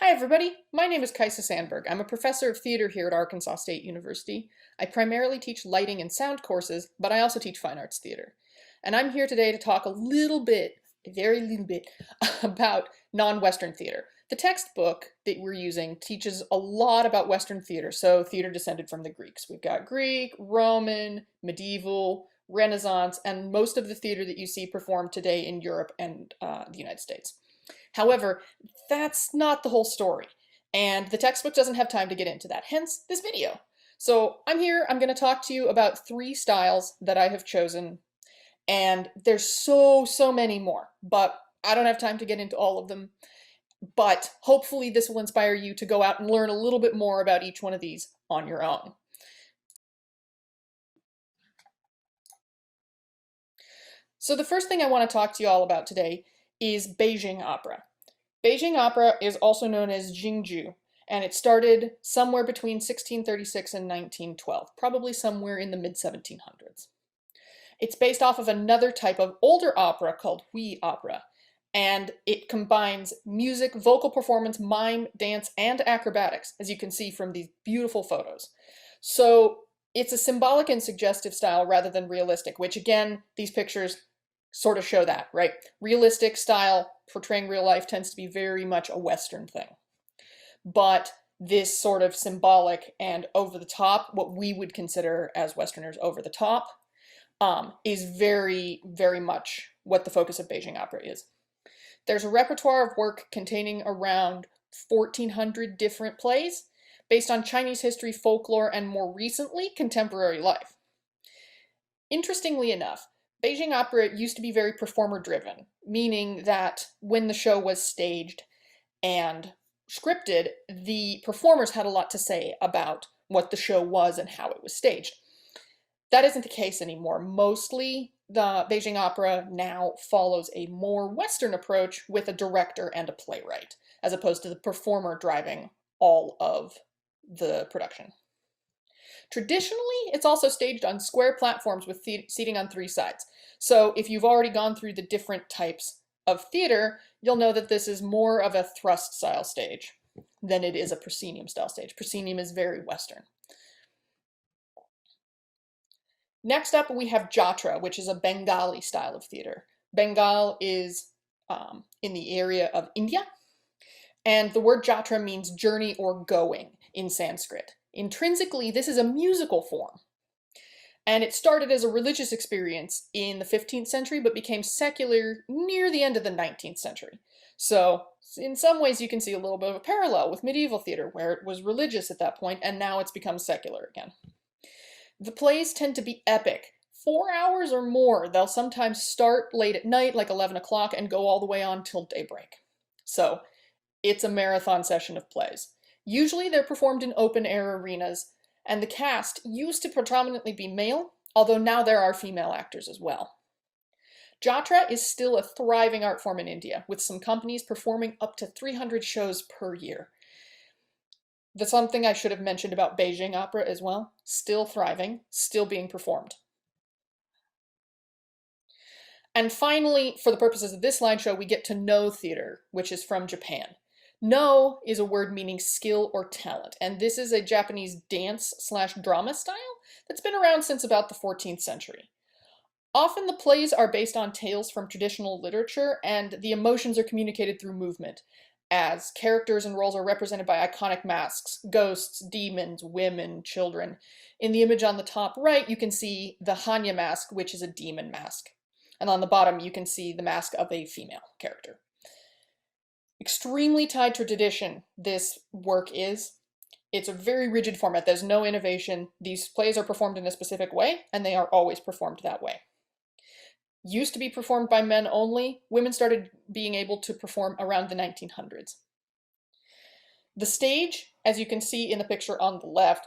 Hi everybody, my name is Kaisa Sandberg. I'm a professor of theater here at Arkansas State University. I primarily teach lighting and sound courses, but I also teach fine arts theater. And I'm here today to talk a little bit, a very little bit, about non-Western theater. The textbook that we're using teaches a lot about Western theater, so theater descended from the Greeks. We've got Greek, Roman, medieval, Renaissance, and most of the theater that you see performed today in Europe and the United States. However, that's not the whole story, and the textbook doesn't have time to get into that, hence this video. So I'm here, I'm going to talk to you about three styles that I have chosen, and there's so many more, but I don't have time to get into all of them. But hopefully this will inspire you to go out and learn a little bit more about each one of these on your own. So the first thing I want to talk to you all about today is Beijing opera. Beijing opera is also known as Jingju, and it started somewhere between 1636 and 1912, probably somewhere in the mid-1700s. It's based off of another type of older opera called Hui opera, and it combines music, vocal performance, mime, dance, and acrobatics, as you can see from these beautiful photos. So it's a symbolic and suggestive style rather than realistic, which again, these pictures sort of show that, right? Realistic style portraying real life tends to be very much a Western thing. But this sort of symbolic and over the top, what we would consider as Westerners over the top, is very much what the focus of Beijing opera is. There's a repertoire of work containing around 1,400 different plays based on Chinese history, folklore, and more recently, contemporary life. Interestingly enough, Beijing opera used to be very performer-driven, meaning that when the show was staged and scripted, the performers had a lot to say about what the show was and how it was staged. That isn't the case anymore. Mostly, the Beijing opera now follows a more Western approach with a director and a playwright, as opposed to the performer driving all of the production. Traditionally, it's also staged on square platforms with seating on three sides. So if you've already gone through the different types of theater, you'll know that this is more of a thrust style stage than it is a proscenium style stage. Proscenium is very Western. Next up, we have Jatra, which is a Bengali style of theater. Bengal is in the area of India, and the word Jatra means journey or going in Sanskrit. Intrinsically, this is a musical form, and it started as a religious experience in the 15th century, but became secular near the end of the 19th century. So in some ways, you can see a little bit of a parallel with medieval theater, where it was religious at that point, and now it's become secular again. The plays tend to be epic. 4 hours or more. They'll sometimes start late at night, like 11 o'clock, and go all the way on till daybreak. So it's a marathon session of plays. Usually they're performed in open-air arenas, and the cast used to predominantly be male, although now there are female actors as well. Jatra is still a thriving art form in India, with some companies performing up to 300 shows per year. That's something I should have mentioned about Beijing opera as well. Still thriving, still being performed. And finally, for the purposes of this slideshow, we get to No theater, which is from Japan. No is a word meaning skill or talent, and this is a Japanese dance/drama style that's been around since about the 14th century. Often the plays are based on tales from traditional literature, and the emotions are communicated through movement, as characters and roles are represented by iconic masks, ghosts, demons, women, children. In the image on the top right, you can see the Hanya mask, which is a demon mask. And on the bottom, you can see the mask of a female character. Extremely tied to tradition, this work is. It's a very rigid format. There's no innovation. These plays are performed in a specific way, and they are always performed that way. Used to be performed by men only. Women started being able to perform around the 1900s. The stage, as you can see in the picture on the left,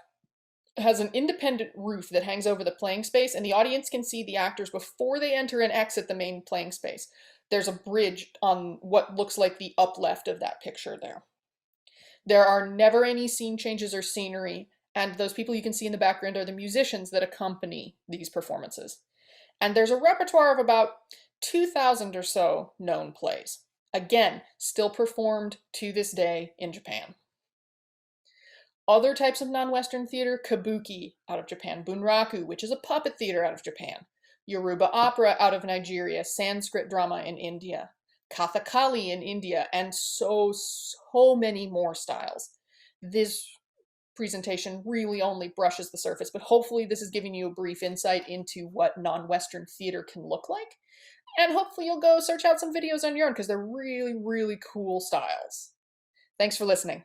has an independent roof that hangs over the playing space, and the audience can see the actors before they enter and exit the main playing space. There's a bridge on what looks like the up left of that picture there. There are never any scene changes or scenery, and those people you can see in the background are the musicians that accompany these performances. And there's a repertoire of about 2,000 or so known plays. Again, still performed to this day in Japan. Other types of non-Western theater, kabuki out of Japan, bunraku, which is a puppet theater out of Japan, Yoruba opera out of Nigeria, Sanskrit drama in India, Kathakali in India, and so many more styles. This presentation really only brushes the surface, but hopefully this is giving you a brief insight into what non-Western theater can look like. And hopefully you'll go search out some videos on your own because they're really, really cool styles. Thanks for listening.